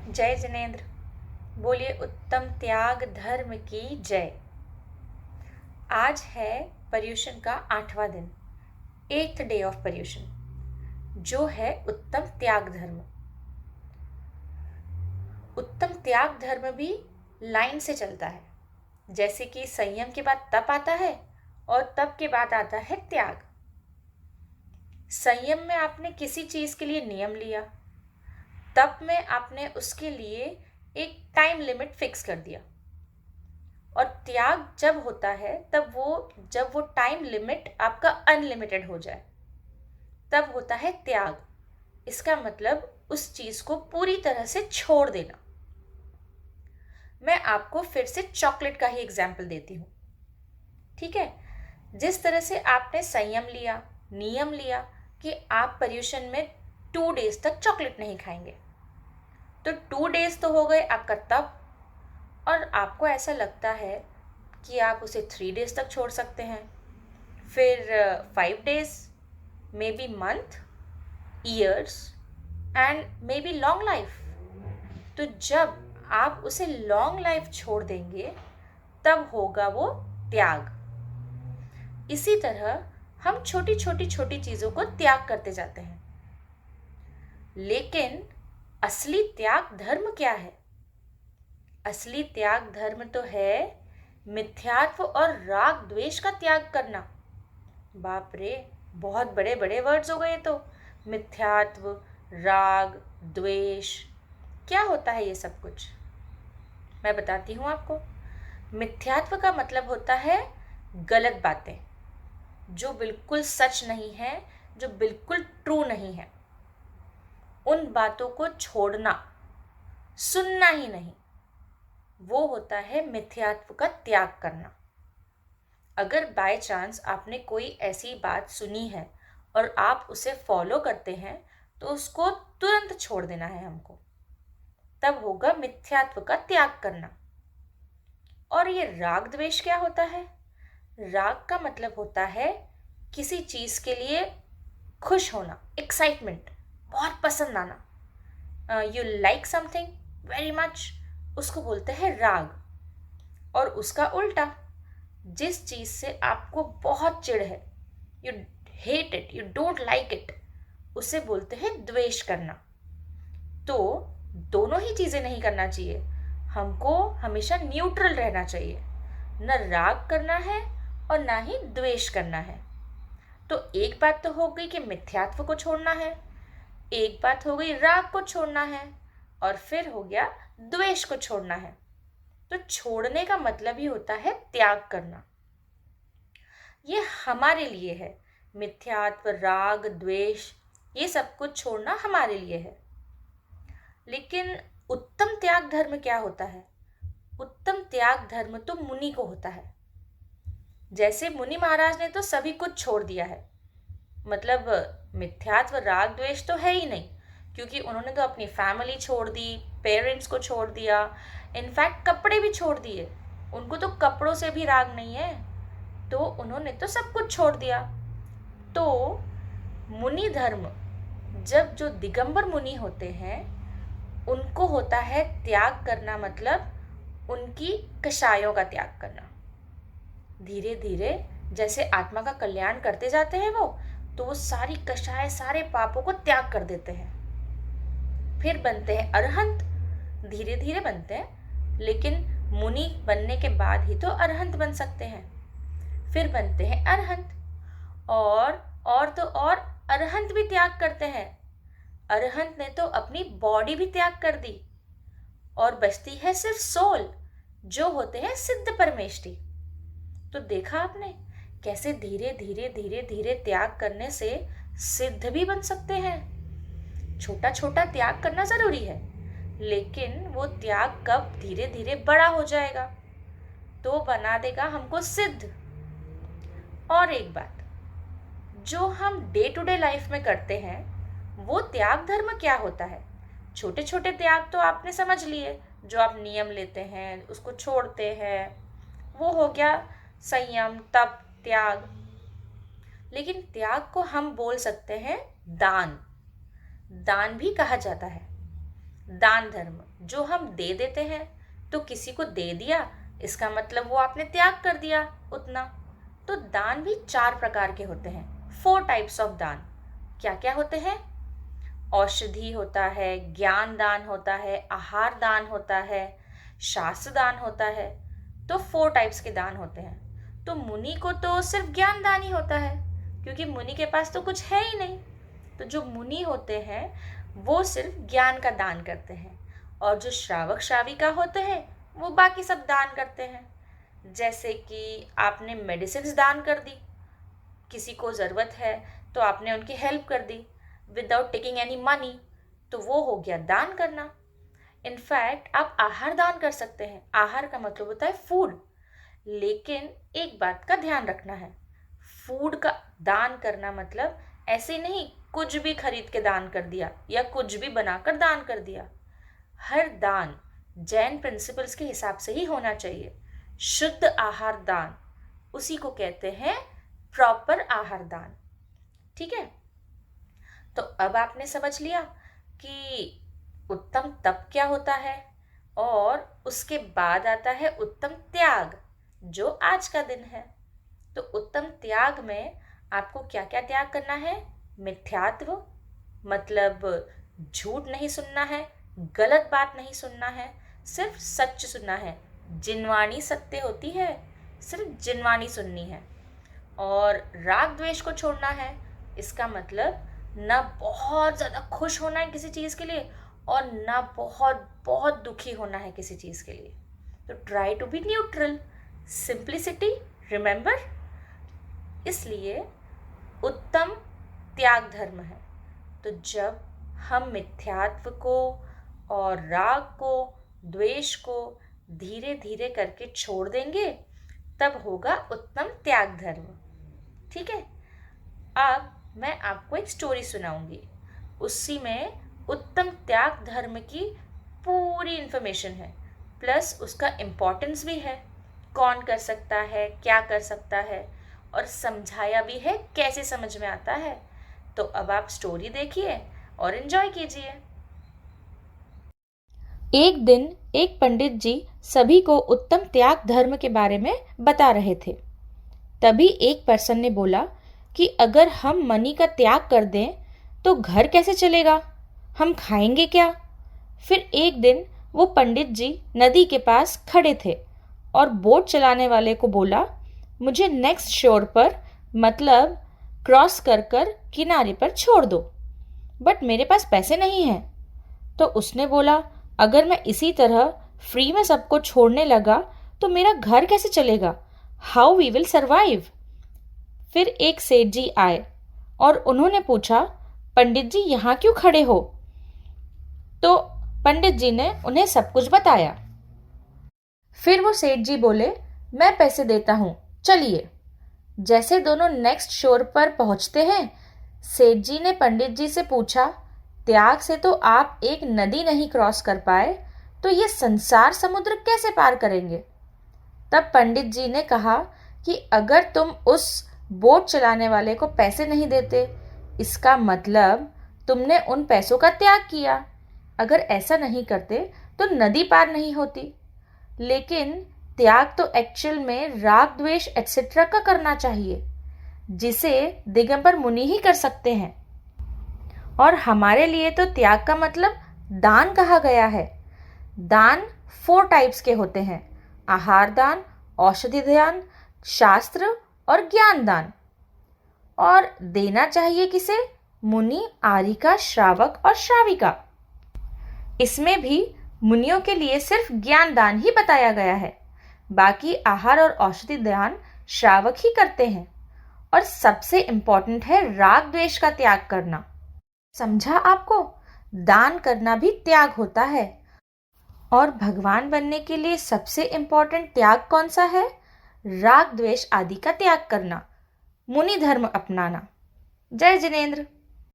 जय जिनेन्द्र। बोलिए उत्तम त्याग धर्म की जय। आज है पर्युषण का 8वां दिन, 8th डे ऑफ पर्युषण, जो है उत्तम त्याग धर्म। उत्तम त्याग धर्म भी लाइन से चलता है, जैसे कि संयम के बाद तप आता है और तप के बाद आता है त्याग। संयम में आपने किसी चीज के लिए नियम लिया, तप में आपने उसके लिए एक टाइम लिमिट फिक्स कर दिया, और त्याग जब होता है जब वो टाइम लिमिट आपका अनलिमिटेड हो जाए, तब होता है त्याग। इसका मतलब उस चीज को पूरी तरह से छोड़ देना। मैं आपको फिर से चॉकलेट का ही एग्जाम्पल देती हूँ, ठीक है। जिस तरह से आपने संयम लिया, नियम लिया कि आप पर्युषण में 2 डेज तक चॉकलेट नहीं खाएंगे, तो 2 डेज तो हो गए आपका तप, और आपको ऐसा लगता है कि आप उसे 3 डेज तक छोड़ सकते हैं, फिर 5 days, may be month, years and may be long life. तो जब आप उसे लॉन्ग लाइफ छोड़ देंगे, तब होगा वो त्याग। इसी तरह हम छोटी छोटी छोटी चीजों को त्याग करते जाते हैं, लेकिन असली त्याग धर्म क्या है? असली त्याग धर्म तो है मिथ्यात्व और राग द्वेष का त्याग करना। बाप रे, बहुत बड़े बड़े वर्ड्स हो गए। तो मिथ्यात्व, राग, द्वेष, क्या होता है ये सब कुछ? मैं बताती हूँ आपको। मिथ्यात्व का मतलब होता है गलत बातें, जो बिल्कुल सच नहीं है, जो बिल्कुल ट्रू नहीं है। उन बातों को छोड़ना, सुनना ही नहीं, वो होता है मिथ्यात्व का त्याग करना। अगर बाय चांस आपने कोई ऐसी बात सुनी है और आप उसे फॉलो करते हैं, तो उसको तुरंत छोड़ देना है हमको, तब होगा मिथ्यात्व का त्याग करना। और ये राग द्वेष क्या होता है? राग का मतलब होता है किसी चीज के लिए खुश होना, एक्साइटमेंट, बहुत पसंद आना। You like something very much, उसको बोलते हैं राग। और उसका उल्टा, जिस चीज से आपको बहुत चिढ़ है, you hate it, you don't like it, उसे बोलते हैं द्वेष करना। तो दोनों ही चीजें नहीं करना चाहिए, हमको हमेशा न्यूट्रल रहना चाहिए। न राग करना है और ना ही द्वेष करना है। तो एक बात तो हो गई कि मिथ्यात्व को छोड़ना है, एक बात हो गई राग को छोड़ना है, और फिर हो गया द्वेष को छोड़ना है। तो छोड़ने का मतलब ही होता है त्याग करना। ये हमारे लिए है, मिथ्यात्व, राग, द्वेष, ये सब कुछ छोड़ना हमारे लिए है। लेकिन उत्तम त्याग धर्म क्या होता है? उत्तम त्याग धर्म तो मुनि को होता है। जैसे मुनि महाराज ने तो सभी कुछ छोड़ दिया है, मतलब मिथ्यात्व, राग, द्वेष तो है ही नहीं, क्योंकि उन्होंने तो अपनी फैमिली छोड़ दी, पेरेंट्स को छोड़ दिया, इनफैक्ट कपड़े भी छोड़ दिए। उनको तो कपड़ों से भी राग नहीं है, तो उन्होंने तो सब कुछ छोड़ दिया। तो मुनि धर्म, जब जो दिगंबर मुनि होते हैं, उनको होता है त्याग करना, मतलब उनकी कषायों का त्याग करना। धीरे धीरे जैसे आत्मा का कल्याण करते जाते हैं तो वो सारी कषाय, सारे पापों को त्याग कर देते हैं। फिर बनते हैं अरहंत, धीरे धीरे बनते हैं, लेकिन मुनि बनने के बाद ही तो अरहंत बन सकते हैं। फिर बनते हैं अरहंत, और तो और अरहंत भी त्याग करते हैं। अरहंत ने तो अपनी बॉडी भी त्याग कर दी, और बचती है सिर्फ सोल, जो होते हैं सिद्ध परमेष्टि। तो देखा आपने कैसे धीरे धीरे धीरे धीरे त्याग करने से सिद्ध भी बन सकते हैं। छोटा छोटा त्याग करना जरूरी है, लेकिन वो त्याग कब धीरे धीरे बड़ा हो जाएगा तो बना देगा हमको सिद्ध। और एक बात, जो हम डे टू डे लाइफ में करते हैं, वो त्याग धर्म क्या होता है? छोटे छोटे त्याग तो आपने समझ लिए, जो आप नियम लेते हैं, उसको छोड़ते हैं, वो हो गया संयम, तप, त्याग। लेकिन त्याग को हम बोल सकते हैं दान, दान भी कहा जाता है। दान धर्म, जो हम दे देते हैं, तो किसी को दे दिया, इसका मतलब वो आपने त्याग कर दिया उतना। तो दान भी 4 प्रकार के होते हैं, 4 टाइप्स ऑफ दान। क्या क्या होते हैं? औषधि होता है, ज्ञान दान होता है, आहार दान होता है, शास्त्र दान होता है। तो 4 टाइप्स के दान होते हैं। तो मुनि को तो सिर्फ ज्ञान दान ही होता है, क्योंकि मुनि के पास तो कुछ है ही नहीं। तो जो मुनि होते हैं वो सिर्फ ज्ञान का दान करते हैं, और जो श्रावक श्राविका होते हैं वो बाकी सब दान करते हैं। जैसे कि आपने मेडिसिन दान कर दी, किसी को ज़रूरत है तो आपने उनकी हेल्प कर दी विदाउट टेकिंग एनी मनी, तो वो हो गया दान करना। इनफैक्ट आप आहार दान कर सकते हैं। आहार का मतलब होता है फूड। लेकिन एक बात का ध्यान रखना है, फूड का दान करना मतलब ऐसे नहीं कुछ भी खरीद के दान कर दिया या कुछ भी बनाकर दान कर दिया। हर दान जैन प्रिंसिपल्स के हिसाब से ही होना चाहिए। शुद्ध आहार दान, उसी को कहते हैं प्रॉपर आहार दान। ठीक है, तो अब आपने समझ लिया कि उत्तम तप क्या होता है, और उसके बाद आता है उत्तम त्याग, जो आज का दिन है। तो उत्तम त्याग में आपको क्या क्या त्याग करना है? मिथ्यात्व, मतलब झूठ नहीं सुनना है, गलत बात नहीं सुनना है, सिर्फ सच सुनना है। जिनवाणी सत्य होती है, सिर्फ जिनवाणी सुननी है। और राग द्वेष को छोड़ना है। इसका मतलब ना बहुत ज़्यादा खुश होना है किसी चीज़ के लिए, और ना बहुत बहुत दुखी होना है किसी चीज़ के लिए। तो try to be neutral, simplicity, remember. इसलिए उत्तम त्याग धर्म है। तो जब हम मिथ्यात्व को और राग को, द्वेष को धीरे धीरे करके छोड़ देंगे, तब होगा उत्तम त्याग धर्म। ठीक है, अब मैं आपको एक स्टोरी सुनाऊंगी। उसी में उत्तम त्याग धर्म की पूरी इन्फॉर्मेशन है, प्लस उसका इम्पोर्टेंस भी है, कौन कर सकता है, क्या कर सकता है, और समझाया भी है कैसे समझ में आता है। तो अब आप स्टोरी देखिए और एंजॉय कीजिए। एक दिन एक पंडित जी सभी को उत्तम त्याग धर्म के बारे में बता रहे थे। तभी एक पर्सन ने बोला कि अगर हम मनी का त्याग कर दें तो घर कैसे चलेगा, हम खाएंगे क्या? फिर एक दिन वो पंडित जी नदी के पास खड़े थे और बोट चलाने वाले को बोला, मुझे नेक्स्ट शोर पर, मतलब क्रॉस कर कर किनारे पर छोड़ दो, बट मेरे पास पैसे नहीं हैं। तो उसने बोला, अगर मैं इसी तरह फ्री में सबको छोड़ने लगा तो मेरा घर कैसे चलेगा? How we will survive? फिर एक सेठ जी आए और उन्होंने पूछा, पंडित जी यहाँ क्यों खड़े हो? तो पंडित जी ने उन्हें सब कुछ बताया। फिर वो सेठ जी बोले, मैं पैसे देता हूँ, चलिए। जैसे दोनों नेक्स्ट शोर पर पहुंचते हैं, सेठ जी ने पंडित जी से पूछा, त्याग से तो आप एक नदी नहीं क्रॉस कर पाए, तो ये संसार समुद्र कैसे पार करेंगे? तब पंडित जी ने कहा कि अगर तुम उस बोट चलाने वाले को पैसे नहीं देते, इसका मतलब तुमने उन पैसों का त्याग किया। अगर ऐसा नहीं करते तो नदी पार नहीं होती। लेकिन त्याग तो एक्चुअल में राग द्वेष एटसेट्रा का करना चाहिए, जिसे दिगंबर मुनि ही कर सकते हैं। और हमारे लिए तो त्याग का मतलब दान कहा गया है। दान 4 टाइप्स के होते हैं, आहार दान, औषधि दान, शास्त्र और ज्ञान दान। और देना चाहिए किसे? मुनि, आरिका, श्रावक और श्राविका। इसमें भी मुनियों के लिए सिर्फ ज्ञान दान ही बताया गया है, बाकी आहार और औषधि दान श्रावक ही करते हैं। और सबसे इंपॉर्टेंट है राग द्वेष का त्याग करना। समझा आपको? दान करना भी त्याग होता है। और भगवान बनने के लिए सबसे इंपॉर्टेंट त्याग कौन सा है? राग द्वेष आदि का त्याग करना, मुनि धर्म अपनाना। जय जिनेंद्र।